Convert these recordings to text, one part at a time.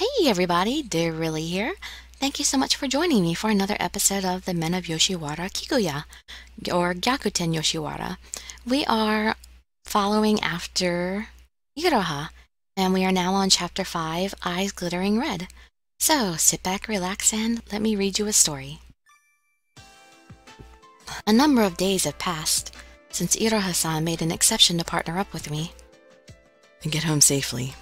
Hey everybody, Dirili here. Thank you so much for joining me for another episode of the Men of Yoshiwara Kikuya, or Gyakuten Yoshiwara. We are following after Iroha, and we are now on Chapter 5, Eyes Glittering Red. So, sit back, relax, and let me read you a story. A number of days have passed since Iroha-san made an exception to partner up with me. And get home safely.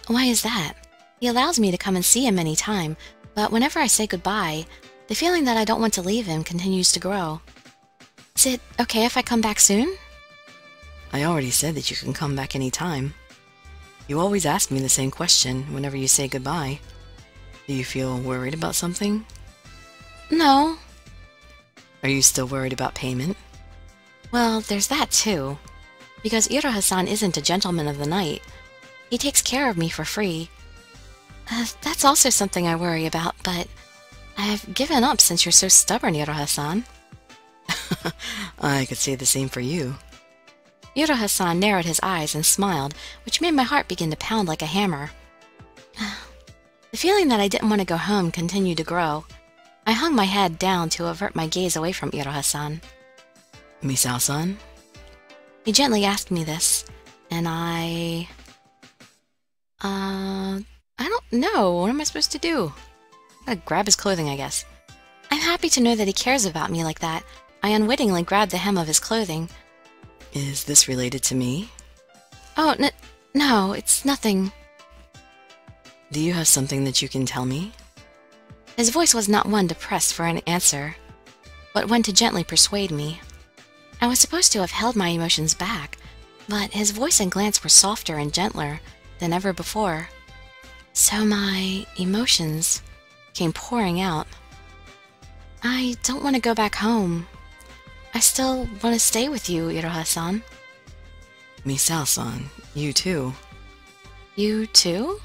Why is that? He allows me to come and see him any time, but whenever I say goodbye, the feeling that I don't want to leave him continues to grow. Is it okay if I come back soon? I already said that you can come back any time. You always ask me the same question whenever you say goodbye. Do you feel worried about something? No. Are you still worried about payment? Well, there's that too. Because Iroha-san isn't a gentleman of the night. He takes care of me for free. That's also something I worry about, but I've given up since you're so stubborn, Iroha-san. I could say the same for you. Iroha-san narrowed his eyes and smiled, which made my heart begin to pound like a hammer. The feeling that I didn't want to go home continued to grow. I hung my head down to avert my gaze away from Iroha-san. Misao-san? He gently asked me this, and I don't know. What am I supposed to do? I gotta grab his clothing, I guess. I'm happy to know that he cares about me like that. I unwittingly grabbed the hem of his clothing. Is this related to me? Oh, no, it's nothing. Do you have something that you can tell me? His voice was not one to press for an answer, but one to gently persuade me. I was supposed to have held my emotions back, but his voice and glance were softer and gentler than ever before. So my emotions came pouring out. I don't want to go back home. I still want to stay with you, Iroha-san. Misao-san, you too. You too?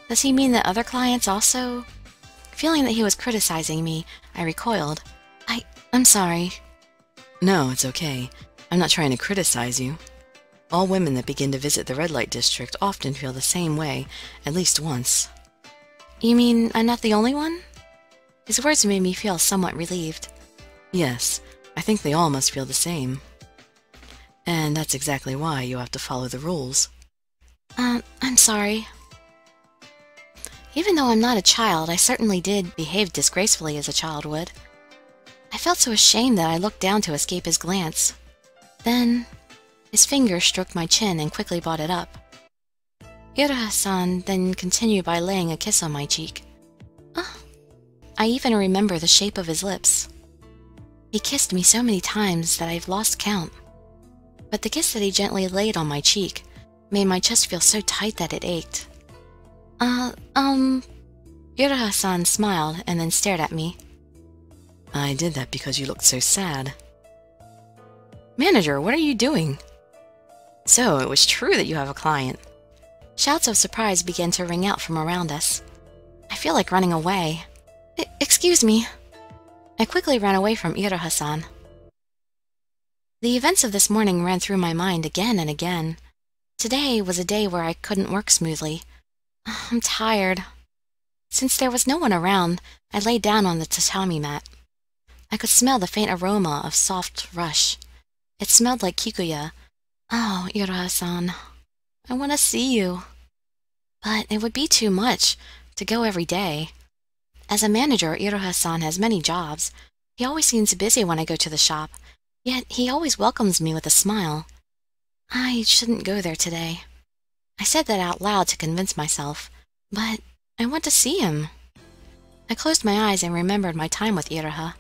Does he mean that other clients also? Feeling that he was criticizing me, I recoiled. I'm sorry. No, it's okay. I'm not trying to criticize you. All women that begin to visit the red light district often feel the same way, at least once. You mean I'm not the only one? His words made me feel somewhat relieved. Yes, I think they all must feel the same. And that's exactly why you have to follow the rules. I'm sorry. Even though I'm not a child, I certainly did behave disgracefully as a child would. I felt so ashamed that I looked down to escape his glance. Then his fingers stroked my chin and quickly brought it up. Iroha-san then continued by laying a kiss on my cheek. I even remember the shape of his lips. He kissed me so many times that I've lost count. But the kiss that he gently laid on my cheek made my chest feel so tight that it ached. Iroha-san smiled and then stared at me. I did that because you looked so sad. Manager, what are you doing? So, it was true that you have a client. Shouts of surprise began to ring out from around us. I feel like running away. Excuse me. I quickly ran away from Iroha-san. The events of this morning ran through my mind again and again. Today was a day where I couldn't work smoothly. I'm tired. Since there was no one around, I lay down on the tatami mat. I could smell the faint aroma of soft rush. It smelled like kikuya. Oh, Iroha-san, I want to see you. But it would be too much to go every day. As a manager, Iroha-san has many jobs. He always seems busy when I go to the shop, yet he always welcomes me with a smile. I shouldn't go there today. I said that out loud to convince myself, but I want to see him. I closed my eyes and remembered my time with Iroha.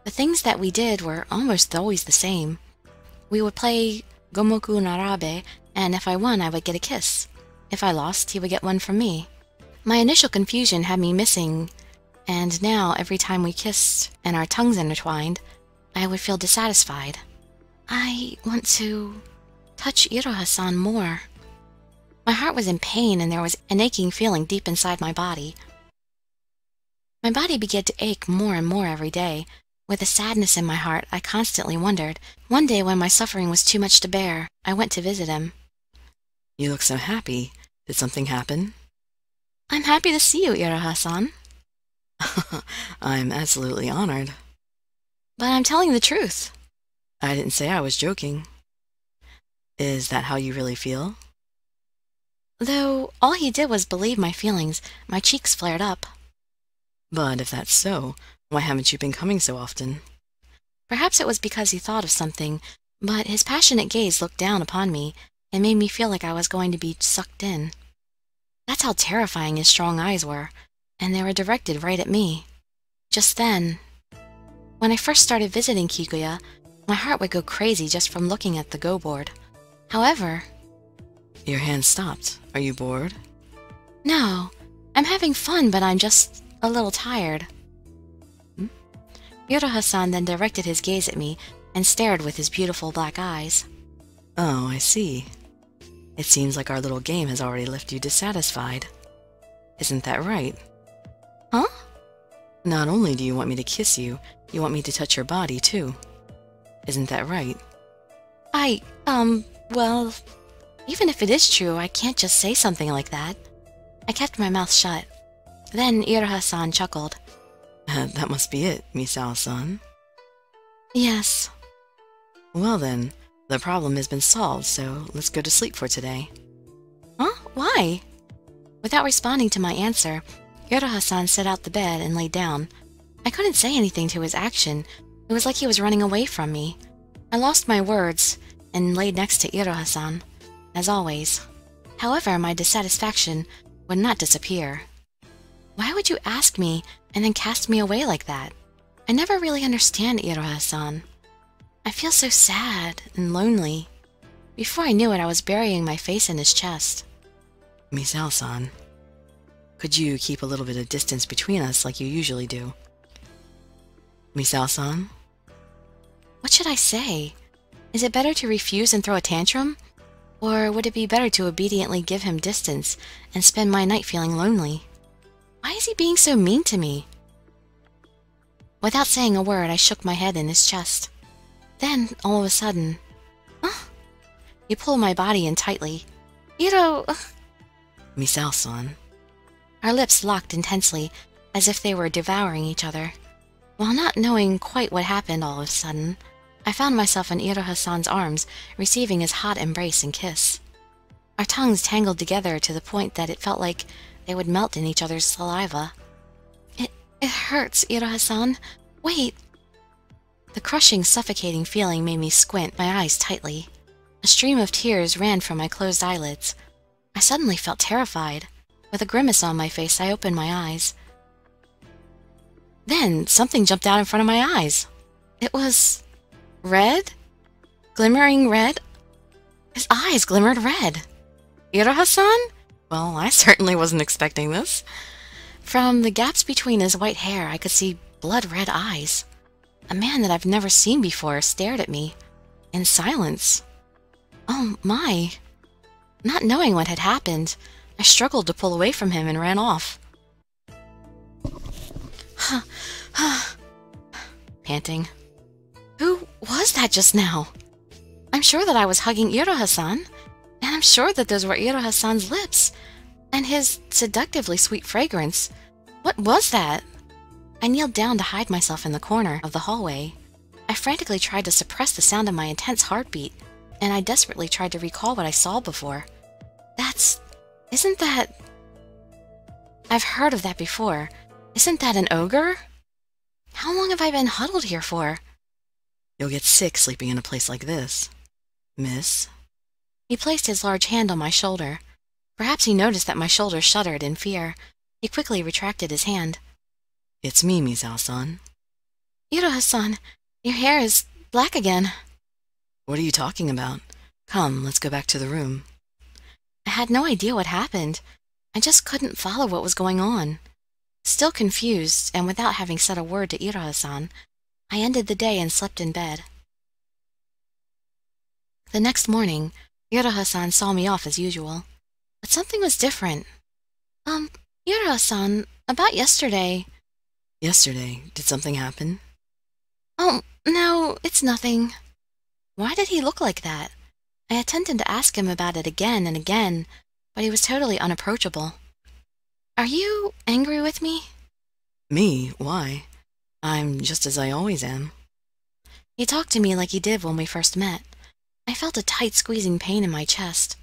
The things that we did were almost always the same. We would play Gomoku Narabe, and if I won, I would get a kiss. If I lost, he would get one from me. My initial confusion had me missing, and now every time we kissed and our tongues intertwined, I would feel dissatisfied. I want to touch Iroha-san more. My heart was in pain, and there was an aching feeling deep inside my body. My body began to ache more and more every day. With a sadness in my heart, I constantly wondered. One day when my suffering was too much to bear, I went to visit him. You look so happy. Did something happen? I'm happy to see you, Iroha-san. I'm absolutely honored. But I'm telling the truth. I didn't say I was joking. Is that how you really feel? Though all he did was believe my feelings, my cheeks flared up. But if that's so, why haven't you been coming so often? Perhaps it was because he thought of something, but his passionate gaze looked down upon me and made me feel like I was going to be sucked in. That's how terrifying his strong eyes were, and they were directed right at me. Just then, when I first started visiting Kikuya, my heart would go crazy just from looking at the go board. However... Your hand stopped. Are you bored? No, I'm having fun, but I'm just a little tired. Iroha-san then directed his gaze at me and stared with his beautiful black eyes. Oh, I see. It seems like our little game has already left you dissatisfied. Isn't that right? Huh? Not only do you want me to kiss you, you want me to touch your body, too. Isn't that right? Well, even if it is true, I can't just say something like that. I kept my mouth shut. Then Iroha-san chuckled. That must be it, Misao-san. Yes. Well then, the problem has been solved, so let's go to sleep for today. Huh? Why? Without responding to my answer, Iroha-san set out the bed and lay down. I couldn't say anything to his action. It was like he was running away from me. I lost my words and laid next to Iroha-san, as always. However, my dissatisfaction would not disappear. Why would you ask me and then cast me away like that? I never really understand Iroha-san. I feel so sad and lonely. Before I knew it, I was burying my face in his chest. Misao-san, could you keep a little bit of distance between us like you usually do? Misao-san? What should I say? Is it better to refuse and throw a tantrum? Or would it be better to obediently give him distance and spend my night feeling lonely? Why is he being so mean to me? Without saying a word, I shook my head in his chest. Then, all of a sudden, he pulled my body in tightly. Misao-san. Our lips locked intensely, as if they were devouring each other. While not knowing quite what happened all of a sudden, I found myself in Iroha-san's arms, receiving his hot embrace and kiss. Our tongues tangled together to the point that it felt like they would melt in each other's saliva. It hurts, Iroha-san. Wait. The crushing, suffocating feeling made me squint my eyes tightly. A stream of tears ran from my closed eyelids. I suddenly felt terrified. With a grimace on my face, I opened my eyes. Then something jumped out in front of my eyes. It was red? Glimmering red? His eyes glimmered red. Iroha-san? Well, I certainly wasn't expecting this. From the gaps between his white hair, I could see blood-red eyes. A man that I've never seen before stared at me, in silence. Oh, my. Not knowing what had happened, I struggled to pull away from him and ran off. Panting. Who was that just now? I'm sure that I was hugging Iroha-san, and I'm sure that those were Iroha-san's lips, and his seductively sweet fragrance. What was that? I kneeled down to hide myself in the corner of the hallway. I frantically tried to suppress the sound of my intense heartbeat, and I desperately tried to recall what I saw before. Isn't that... I've heard of that before. Isn't that an ogre? How long have I been huddled here for? You'll get sick sleeping in a place like this. Miss? He placed his large hand on my shoulder. Perhaps he noticed that my shoulder shuddered in fear. He quickly retracted his hand. It's me, Misao-san. Iroha-san, your hair is black again. What are you talking about? Come, let's go back to the room. I had no idea what happened. I just couldn't follow what was going on. Still confused, and without having said a word to Iroha-san, I ended the day and slept in bed. The next morning, Iroha-san saw me off as usual. But something was different. Iroha-san, about yesterday... Yesterday? Did something happen? Oh, no, it's nothing. Why did he look like that? I attempted to ask him about it again and again, but he was totally unapproachable. Are you angry with me? Me? Why? I'm just as I always am. You talked to me like you did when we first met. I felt a tight squeezing pain in my chest.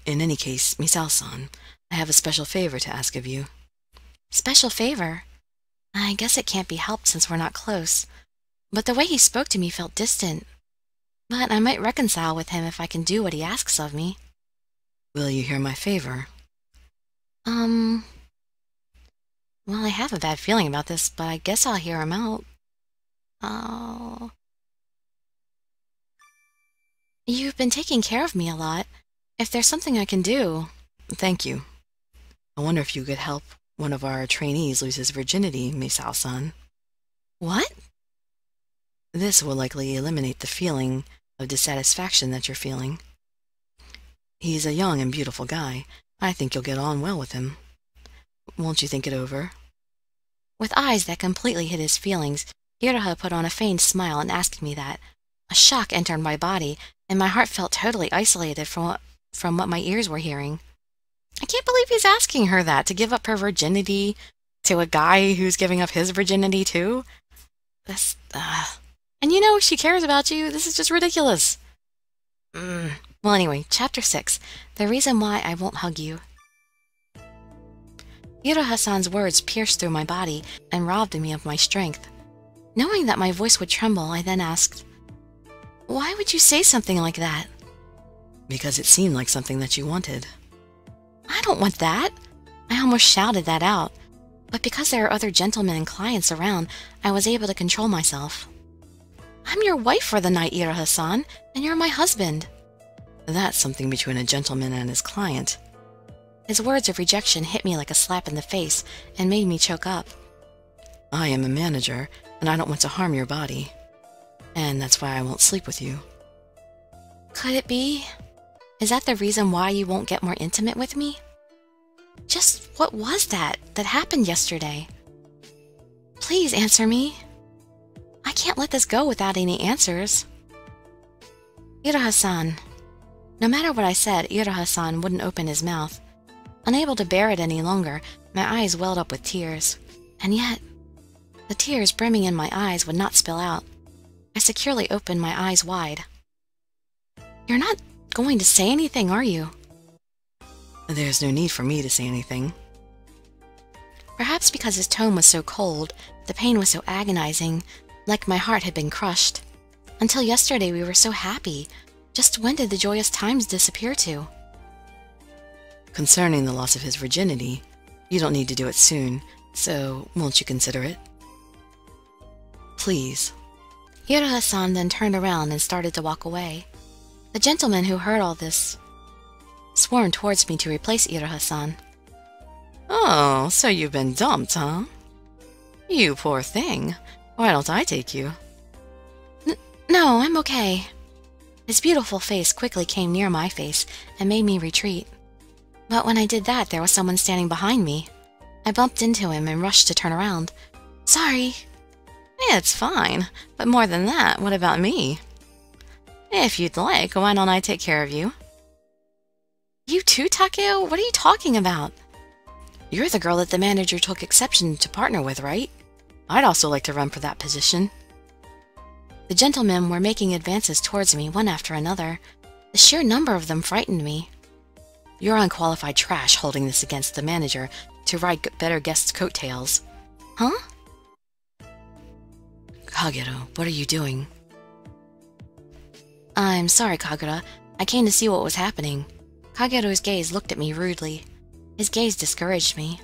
In any case, Misao-san, I have a special favor to ask of you. Special favor? I guess it can't be helped since we're not close. But the way he spoke to me felt distant. But I might reconcile with him if I can do what he asks of me. Will you hear my favor? Well, I have a bad feeling about this, but I guess I'll hear him out. Oh. You've been taking care of me a lot. If there's something I can do... Thank you. I wonder if you could help one of our trainees lose his virginity, Misao-san. What? This will likely eliminate the feeling of dissatisfaction that you're feeling. He's a young and beautiful guy. I think you'll get on well with him. Won't you think it over? With eyes that completely hid his feelings, Iroha put on a feigned smile and asked me that. A shock entered my body, and my heart felt totally isolated from what my ears were hearing. I can't believe he's asking her that, to give up her virginity to a guy who's giving up his virginity too. And you know, she cares about you. This is just ridiculous. Well, anyway, Chapter 6, The Reason Why I Won't Hug You. Iroha-san's words pierced through my body and robbed me of my strength. Knowing that my voice would tremble, I then asked, "Why would you say something like that?" Because it seemed like something that you wanted. I don't want that. I almost shouted that out, but because there are other gentlemen and clients around, I was able to control myself. I'm your wife for the night, Iroha-san, and you're my husband. That's something between a gentleman and his client. His words of rejection hit me like a slap in the face and made me choke up. I am a manager, and I don't want to harm your body. And that's why I won't sleep with you. Could it be? Is that the reason why you won't get more intimate with me? Just what was that happened yesterday? Please answer me. I can't let this go without any answers. Iroha-san. No matter what I said, Iroha-san wouldn't open his mouth. Unable to bear it any longer, my eyes welled up with tears. And yet, the tears brimming in my eyes would not spill out. I securely opened my eyes wide. You're not going to say anything, are you? There's no need for me to say anything. Perhaps because his tone was so cold, the pain was so agonizing, like my heart had been crushed. Until yesterday we were so happy. Just when did the joyous times disappear to? Concerning the loss of his virginity, you don't need to do it soon, so won't you consider it? Please. Iroha-san then turned around and started to walk away. The gentleman who heard all this swarmed towards me to replace Iroha-san. Oh, so you've been dumped, huh? You poor thing. Why don't I take you? No, I'm okay. His beautiful face quickly came near my face and made me retreat. But when I did that, there was someone standing behind me. I bumped into him and rushed to turn around. Sorry. It's fine, but more than that, what about me? If you'd like, why don't I take care of you? You too, Takeo? What are you talking about? You're the girl that the manager took exception to partner with, right? I'd also like to run for that position. The gentlemen were making advances towards me, one after another. The sheer number of them frightened me. You're unqualified trash holding this against the manager to ride better guests' coattails. Huh? Kagero, what are you doing? I'm sorry, Kagura. I came to see what was happening. Kagero's gaze looked at me rudely. His gaze discouraged me.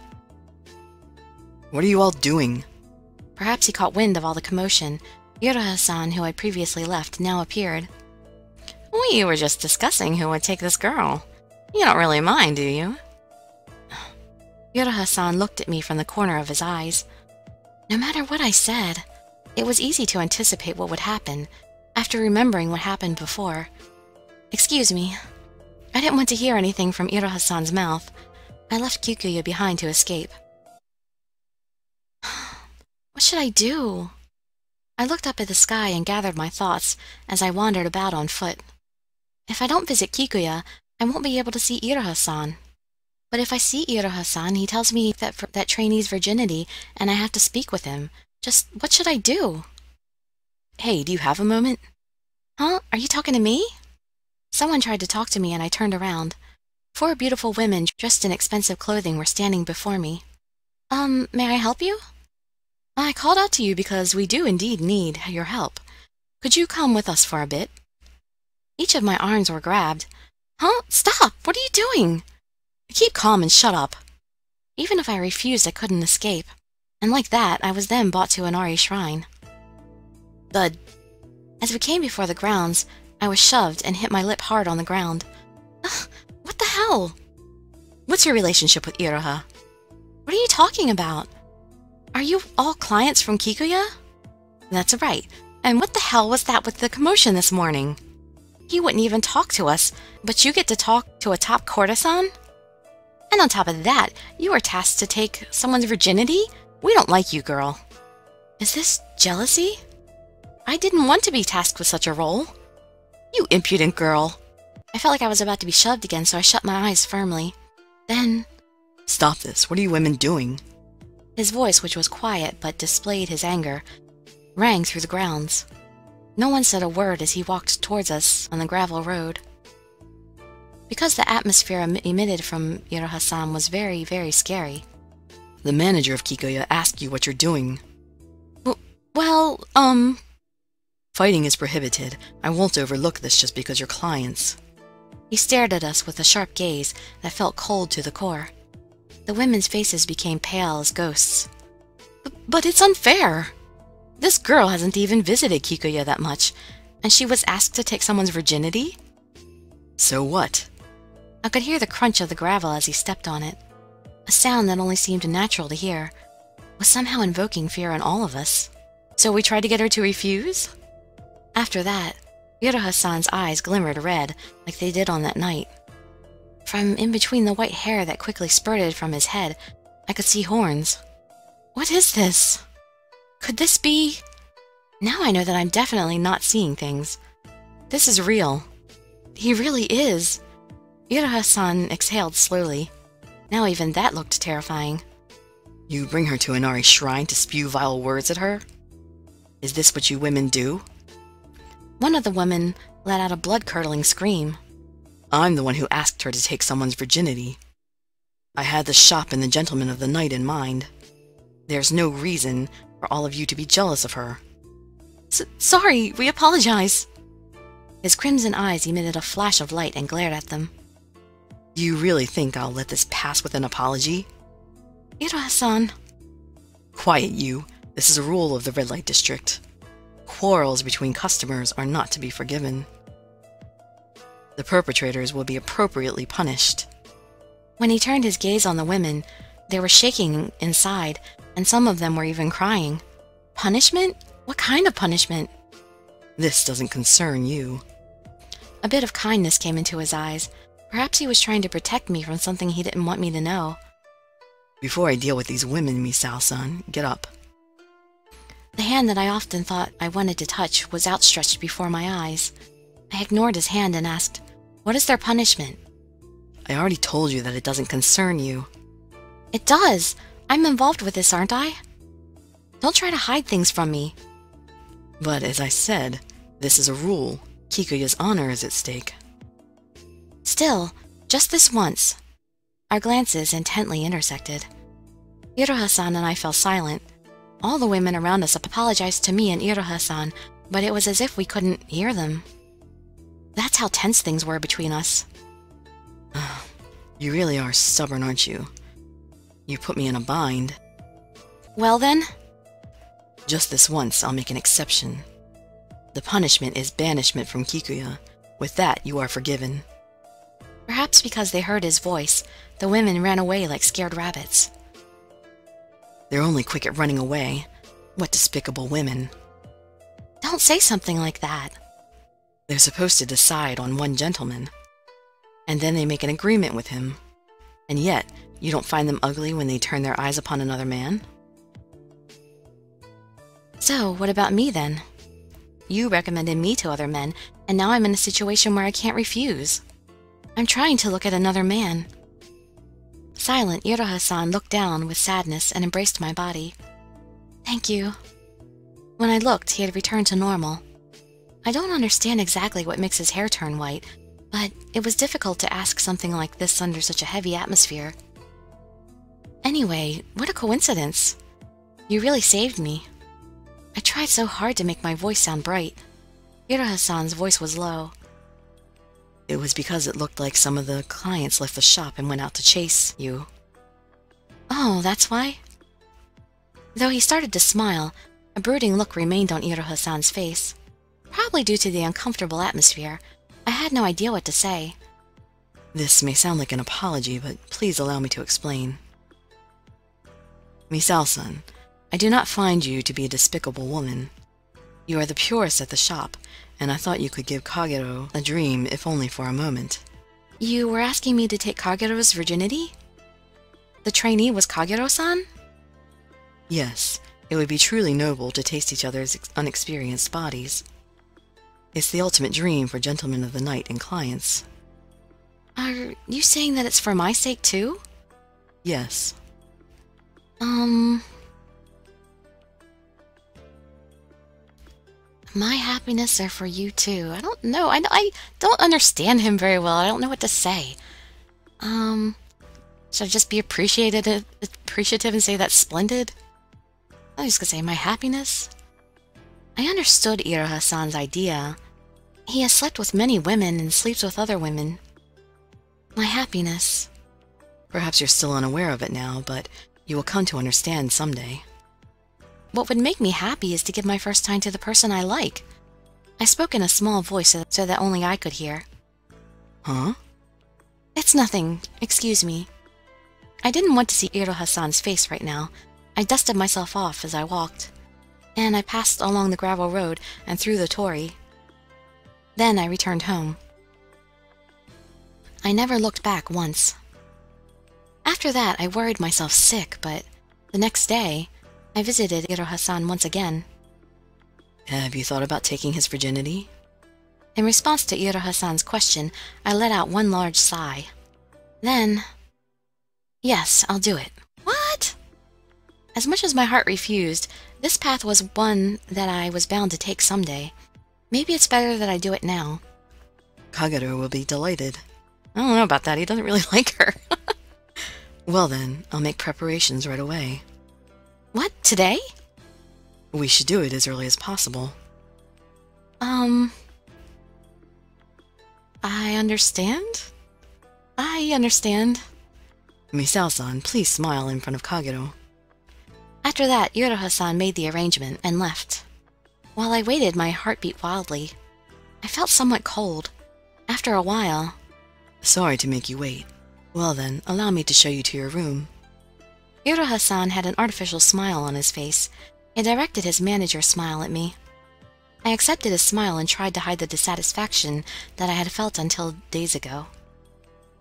What are you all doing? Perhaps he caught wind of all the commotion. Iroha-san, who had previously left, now appeared. We were just discussing who would take this girl. You don't really mind, do you? Iroha-san looked at me from the corner of his eyes. No matter what I said, it was easy to anticipate what would happen, after remembering what happened before. Excuse me. I didn't want to hear anything from Iroha-san's mouth. I left Kikuya behind to escape. What should I do? I looked up at the sky and gathered my thoughts as I wandered about on foot. If I don't visit Kikuya, I won't be able to see Iroha-san. But if I see Iroha-san, he tells me that trainee's virginity, and I have to speak with him. Just what should I do? Hey, do you have a moment? Huh? Are you talking to me? Someone tried to talk to me, and I turned around. 4 beautiful women dressed in expensive clothing were standing before me. May I help you? I called out to you because we do indeed need your help. Could you come with us for a bit? Each of my arms were grabbed. Huh? Stop! What are you doing? Keep calm and shut up. Even if I refused, I couldn't escape. And like that, I was then brought to Inari Shrine. Thud. As we came before the grounds, I was shoved and hit my lip hard on the ground. Ugh, what the hell? What's your relationship with Iroha? What are you talking about? Are you all clients from Kikuya? That's right. And what the hell was that with the commotion this morning? He wouldn't even talk to us, but you get to talk to a top courtesan? And on top of that, you are tasked to take someone's virginity? We don't like you, girl. Is this jealousy? I didn't want to be tasked with such a role. You impudent girl. I felt like I was about to be shoved again, so I shut my eyes firmly. Then... Stop this. What are you women doing? His voice, which was quiet but displayed his anger, rang through the grounds. No one said a word as he walked towards us on the gravel road. Because the atmosphere emitted from Iroha-san was very, very scary. The manager of Kikuya asked you what you're doing. Well, Fighting is prohibited. I won't overlook this just because you're clients. He stared at us with a sharp gaze that felt cold to the core. The women's faces became pale as ghosts. But it's unfair. This girl hasn't even visited Kikuya that much, and she was asked to take someone's virginity? So what? I could hear the crunch of the gravel as he stepped on it. A sound that only seemed natural to hear was somehow invoking fear in all of us. So we tried to get her to refuse? After that, Iroha-san's eyes glimmered red like they did on that night. From in between the white hair that quickly spurted from his head, I could see horns. What is this? Could this be... Now I know that I'm definitely not seeing things. This is real. He really is. Iroha-san exhaled slowly. Now even that looked terrifying. You bring her to Inari Shrine to spew vile words at her? Is this what you women do? One of the women let out a blood-curdling scream. I'm the one who asked her to take someone's virginity. I had the shop and the gentleman of the night in mind. There's no reason for all of you to be jealous of her. Sorry, we apologize. His crimson eyes emitted a flash of light and glared at them. Do you really think I'll let this pass with an apology? Iroha-san. Quiet, you. This is a rule of the red light district. Quarrels between customers are not to be forgiven. The perpetrators will be appropriately punished. When he turned his gaze on the women, they were shaking inside, and some of them were even crying. Punishment? What kind of punishment? This doesn't concern you. A bit of kindness came into his eyes. Perhaps he was trying to protect me from something he didn't want me to know. Before I deal with these women, Misao-san, get up. The hand that I often thought I wanted to touch was outstretched before my eyes. I ignored his hand and asked, "What is their punishment?" I already told you that it doesn't concern you. It does! I'm involved with this, aren't I? Don't try to hide things from me. But as I said, this is a rule. Kikuya's honor is at stake. Still, just this once. Our glances intently intersected. Iroha-san and I fell silent. All the women around us apologized to me and Iroha-san, but it was as if we couldn't hear them. That's how tense things were between us. You really are stubborn, aren't you? You put me in a bind. Well then? Just this once, I'll make an exception. The punishment is banishment from Kikuya. With that, you are forgiven. Perhaps because they heard his voice, the women ran away like scared rabbits. They're only quick at running away. What despicable women. Don't say something like that. They're supposed to decide on one gentleman. And then they make an agreement with him. And yet, you don't find them ugly when they turn their eyes upon another man? So, what about me then? You recommended me to other men, and now I'm in a situation where I can't refuse. I'm trying to look at another man. Silent, Iroha-san looked down with sadness and embraced my body. Thank you. When I looked, he had returned to normal. I don't understand exactly what makes his hair turn white, but it was difficult to ask something like this under such a heavy atmosphere. Anyway, what a coincidence. You really saved me. I tried so hard to make my voice sound bright. Iroha-san's voice was low. It was because it looked like some of the clients left the shop and went out to chase you. Oh, that's why? Though he started to smile, a brooding look remained on Iroha-san's face. Probably due to the uncomfortable atmosphere, I had no idea what to say. This may sound like an apology, but please allow me to explain. Misao-san, I do not find you to be a despicable woman. You are the purest at the shop, and I thought you could give Kagero a dream, if only for a moment. You were asking me to take Kagero's virginity? The trainee was Kagero-san? Yes, it would be truly noble to taste each other's unexperienced bodies. It's the ultimate dream for gentlemen of the night and clients. Are you saying that it's for my sake, too? Yes. My happiness are for you, too. I don't know. I don't understand him very well. I don't know what to say. Should I just be appreciative and say that's splendid? I was gonna say my happiness. I understood Iroha-san's idea. He has slept with many women and sleeps with other women. My happiness. Perhaps you're still unaware of it now, but you will come to understand someday. What would make me happy is to give my first time to the person I like. I spoke in a small voice so that only I could hear. Huh? It's nothing. Excuse me. I didn't want to see Iroha-san's face right now. I dusted myself off as I walked, and I passed along the gravel road and through the torii. Then I returned home. I never looked back once. After that, I worried myself sick, but the next day, I visited Iroha-san once again. Have you thought about taking his virginity? In response to Iroha-san's question, I let out one large sigh. Then, yes, I'll do it. What? As much as my heart refused, this path was one that I was bound to take someday. Maybe it's better that I do it now. Kagero will be delighted. I don't know about that. He doesn't really like her. Well then, I'll make preparations right away. What? Today? We should do it as early as possible. I understand? I understand. Misao-san, please smile in front of Kagero. After that, Iroha-san made the arrangement and left. While I waited, my heart beat wildly. I felt somewhat cold. After a while... Sorry to make you wait. Well then, allow me to show you to your room. Iroha-san had an artificial smile on his face. He directed his manager smile at me. I accepted his smile and tried to hide the dissatisfaction that I had felt until days ago.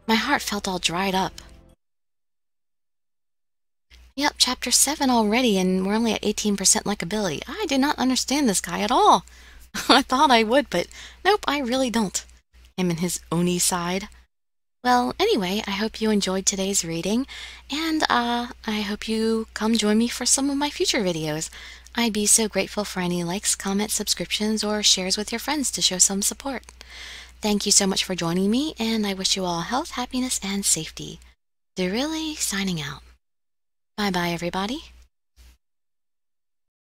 My heart felt all dried up. Yep, chapter 7 already, and we're only at 18% likability. I do not understand this guy at all. I thought I would, but nope, I really don't. Him and his Oni side. Well, anyway, I hope you enjoyed today's reading, and I hope you come join me for some of my future videos. I'd be so grateful for any likes, comments, subscriptions, or shares with your friends to show some support. Thank you so much for joining me, and I wish you all health, happiness, and safety. Dirili signing out. Bye-bye, everybody.